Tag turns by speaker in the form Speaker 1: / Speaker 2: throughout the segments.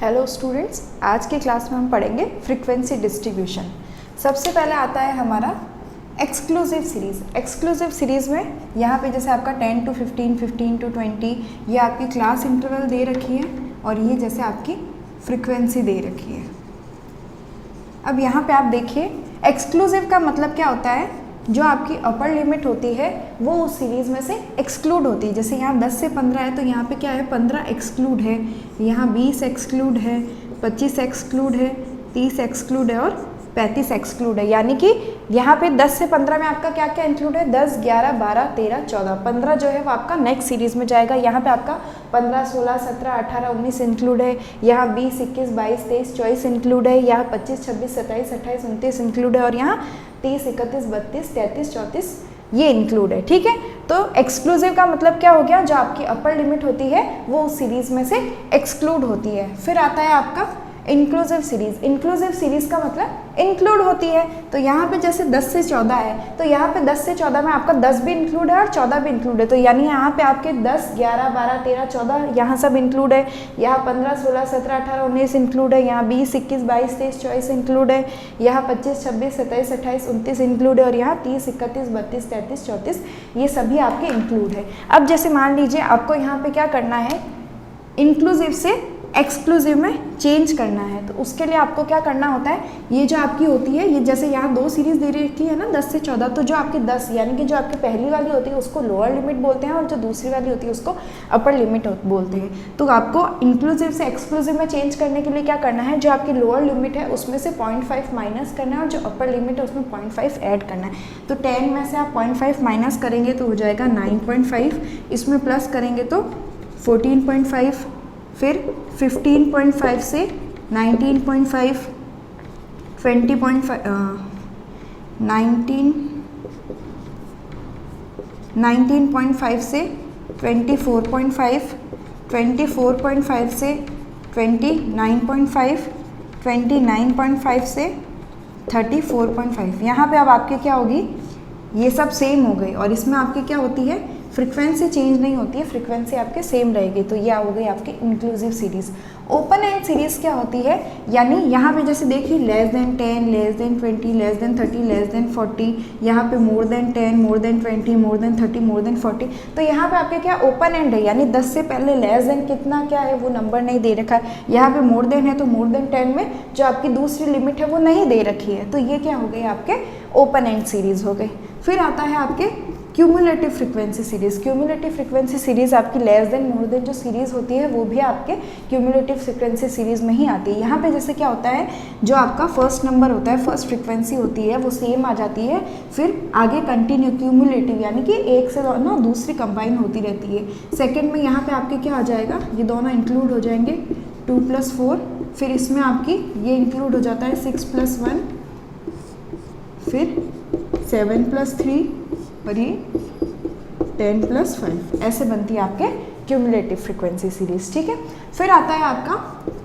Speaker 1: Hello students, आज की class में हम पढ़ेंगे फ्रीक्वेंसी डिस्ट्रीब्यूशन। सबसे पहले आता है हमारा एक्सक्लूसिव सीरीज़। एक्सक्लूसिव सीरीज़ में यहाँ पे जैसे आपका 10 to 15, 15 to 20 ये आपकी क्लास इंटरवल दे रखी है और ये जैसे आपकी फ्रीक्वेंसी दे रखी है। अब यहाँ पे आप देखिए एक्सक्लूसिव का मतलब क्या होता है, जो आपकी अपर लिमिट होती है वो उस सीरीज़ में से एक्सक्लूड होती है। जैसे यहाँ 10 से 15 है तो यहाँ पे क्या है, 15 एक्सक्लूड है, यहाँ 20 एक्सक्लूड है, 25 एक्सक्लूड है, 30 एक्सक्लूड है और 35 एक्सक्लूड है। यानी कि यहाँ पे 10 से 15 में आपका क्या क्या इंक्लूड है, 10, 11, 12, 13, 14, 15 जो है वो आपका नेक्स्ट सीरीज़ में जाएगा। यहाँ पे आपका 15, 16, 17, 18, 19 इंक्लूड है, यहाँ 20, 21, 22, 23, 24 इंक्लूड है, यहाँ 25, 26, 27, 28, 29 इंक्लूड है और यहाँ 30, 31, 32, 33, 34 ये इंक्लूड है। ठीक है, तो एक्सक्लूसिव का मतलब क्या हो गया, जो आपकी अपर लिमिट होती है वो उस सीरीज़ में से एक्सक्लूड होती है। फिर आता है आपका इंक्लूसिव सीरीज़। इंक्लूसिव सीरीज़ का मतलब इंक्लूड होती है। तो यहाँ पे जैसे 10 से 14 है तो यहाँ पे 10 से 14 में आपका 10 भी इंक्लूड है और 14 भी इंक्लूड है। तो यानी यहाँ पे आपके 10, 11, 12, 13, 14 यहाँ सब इंक्लूड है। यहाँ 15, 16, 17, 18, 19 इंक्लूड है। यहाँ 20, 21, 22, 23, 24 इंक्लूड है। यहाँ 25, 26, 27, 28, 29 इंक्लूड है और यहाँ 30, 31, 32, 33, 34 ये सभी आपके इंक्लूड है। अब जैसे मान लीजिए आपको यहाँ पे क्या करना है, इंक्लूसिव से एक्सक्लूसिव में चेंज करना है। तो उसके लिए आपको क्या करना होता है, ये जो आपकी होती है, ये जैसे यहाँ दो सीरीज़ दे रखी है ना 10 से 14, तो जो आपकी 10 यानी कि जो आपकी पहली वाली होती है उसको लोअर लिमिट बोलते हैं और जो दूसरी वाली होती है उसको अपर लिमिट बोलते हैं। तो आपको इंक्लूसिव से एक्सक्लूसिव में चेंज करने के लिए क्या करना है, जो आपकी लोअर लिमिट है उसमें से 0.5 माइनस करना है और जो अपर लिमिट है उसमें 0.5 ऐड करना है। तो 10 में से आप 0.5 माइनस करेंगे तो हो जाएगा 9.5, इसमें प्लस करेंगे तो 14.5, फिर 15.5 से 19.5, 19.5 से 24.5, 24.5 से 29.5, 29.5 से 34.5। यहाँ पे अब आपके क्या होगी, ये सब सेम हो गई और इसमें आपकी क्या होती है, फ्रीक्वेंसी चेंज नहीं होती है, फ्रीक्वेंसी आपके सेम रहेगी। तो ये हो गई आपकी inclusive series. Open and series क्या होती है, यानी यहाँ पे जैसे देखिए less than 10, less than 20, less than 30, less than 40, यहाँ पे more than 10, more than 20, more than 30, more than 40। तो यहाँ पे आपके क्या ओपन एंड है, यानी 10 से पहले लेस देन कितना क्या है वो नंबर नहीं दे रखा है। यहाँ पे मोर देन है तो मोर देन 10 में जो आपकी दूसरी लिमिट है वो नहीं दे रखी है। तो ये क्या हो गई, आपके ओपन एंड सीरीज़ हो गई। फिर आता है आपके cumulative frequency series. Cumulative frequency series आपकी लेस देन मोर देन जो सीरीज़ होती है वो भी आपके क्यूमुलेटिव फ्रीक्वेंसी सीरीज़ में ही आती है। यहाँ पे जैसे क्या होता है, जो आपका फर्स्ट नंबर होता है, फर्स्ट फ्रीक्वेंसी होती है वो सेम आ जाती है, फिर आगे कंटिन्यू क्यूमुलेटिव यानी कि एक से दोनों दूसरी कंबाइन होती रहती है। सेकेंड में यहाँ पर आपके क्या आ जाएगा, ये दोनों इंक्लूड हो जाएंगे 2 + 4, फिर इसमें आपकी ये इंक्लूड हो जाता है 6 + 1, फिर 7 + 3 और ये 10 + 5, ऐसे बनती है आपके क्यूमुलेटिव फ्रीक्वेंसी सीरीज़। ठीक है, फिर आता है आपका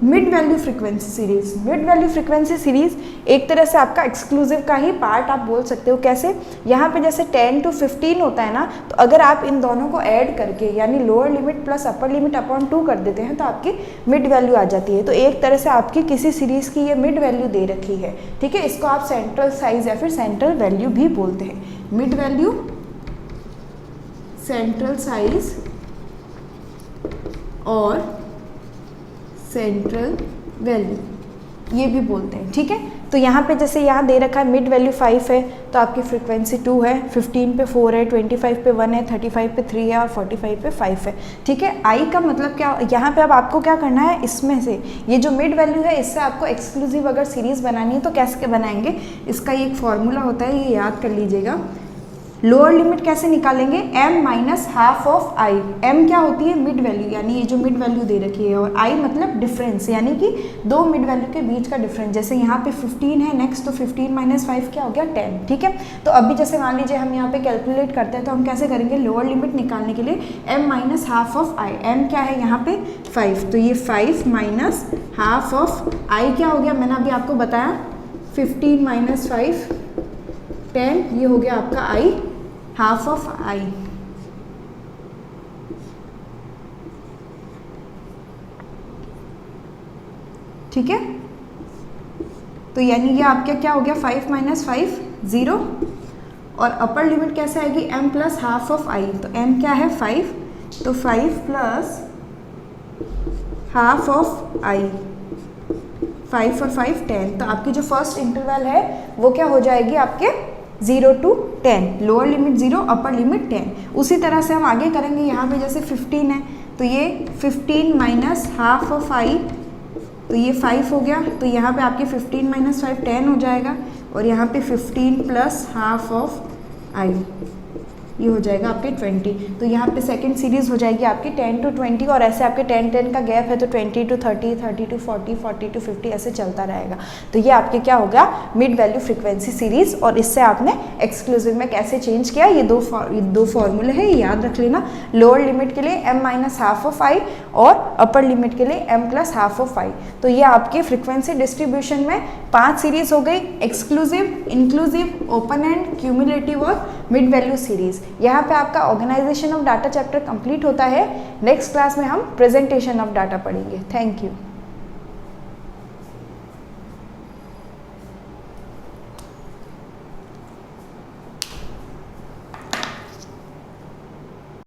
Speaker 1: mid value frequency series. Mid value frequency series एक तरह से आपका एक्सक्लूसिव का ही पार्ट आप बोल सकते हो। कैसे, यहाँ पे जैसे 10 to 15 होता है ना, तो अगर आप इन दोनों को ऐड करके यानी lower limit plus upper limit upon 2 कर देते हैं तो आपकी मिड वैल्यू आ जाती है। तो एक तरह से आपकी किसी सीरीज़ की ये मिड वैल्यू दे रखी है। ठीक है, इसको आप सेंट्रल साइज या फिर सेंट्रल वैल्यू भी बोलते हैं। मिड वैल्यू, सेंट्रल साइज और सेंट्रल वैल्यू ये भी बोलते हैं। ठीक है, तो यहाँ पे जैसे यहाँ दे रखा है मिड वैल्यू 5 है तो आपकी फ्रीक्वेंसी 2 है, 15 पे 4 है, 25 पे 1 है, 35 पे 3 है और 45 पे 5 है। ठीक है, आई का मतलब क्या, यहाँ पे अब आपको क्या करना है, इसमें से ये जो मिड वैल्यू है इससे आपको एक्सक्लूसिव अगर सीरीज़ बनानी है तो कैसे बनाएंगे, इसका ये एक फॉर्मूला होता है, ये याद कर लीजिएगा। लोअर लिमिट कैसे निकालेंगे, m minus half of i। m क्या होती है, मिड वैल्यू, यानी ये जो मिड वैल्यू दे रखी है, और i मतलब डिफरेंस, यानी कि दो मिड वैल्यू के बीच का डिफरेंस। जैसे यहाँ पे 15 है नेक्स्ट, तो 15 - 5 क्या हो गया, 10। ठीक है, तो अभी जैसे मान लीजिए हम यहाँ पे कैलकुलेट करते हैं तो हम कैसे करेंगे, लोअर लिमिट निकालने के लिए m minus half of i। m क्या है यहाँ पे 5, तो ये 5 माइनस हाफ ऑफ i क्या हो गया, मैंने अभी आपको बताया 15 - 5 10, ये हो गया आपका i, हाफ ऑफ i। ठीक है, तो यानी ये आपका क्या हो गया 5 माइनस 5 0, और अपर लिमिट कैसे आएगी m plus half of i, तो m क्या है 5, तो 5 प्लस हाफ ऑफ i, 5 और 5 10, तो आपकी जो फर्स्ट इंटरवल है वो क्या हो जाएगी आपके 0 to 10, lower limit 0 upper limit 10। उसी तरह से हम आगे करेंगे, यहाँ पे जैसे 15 है तो ये 15 माइनस हाफ ऑफ i, तो ये 5 हो गया, तो यहाँ पे आपके 15 माइनस 5 10 हो जाएगा, और यहाँ पे 15 प्लस हाफ ऑफ i, ये हो जाएगा आपके 20। तो यहाँ पे सेकंड सीरीज हो जाएगी आपकी 10 to 20, और ऐसे आपके 10 का गैप है तो 20 to 30, 30 to 40, 40 to 50 ऐसे चलता रहेगा। तो ये आपके क्या होगा मिड वैल्यू फ्रीक्वेंसी सीरीज, और इससे आपने एक्सक्लूसिव में कैसे चेंज किया, ये दो फॉर्मूले हैं, याद रख लेना। लोअर लिमिट के लिए m minus half of i और अपर लिमिट के लिए m plus half of i। तो ये आपके फ्रीक्वेंसी डिस्ट्रीब्यूशन में 5 सीरीज हो गई, exclusive, inclusive, open end, cumulative और मिड वैल्यू सीरीज। यहाँ पे आपका organisation of data chapter complete होता है। नेक्स्ट क्लास में हम प्रेजेंटेशन ऑफ डाटा पढ़ेंगे। Thank you.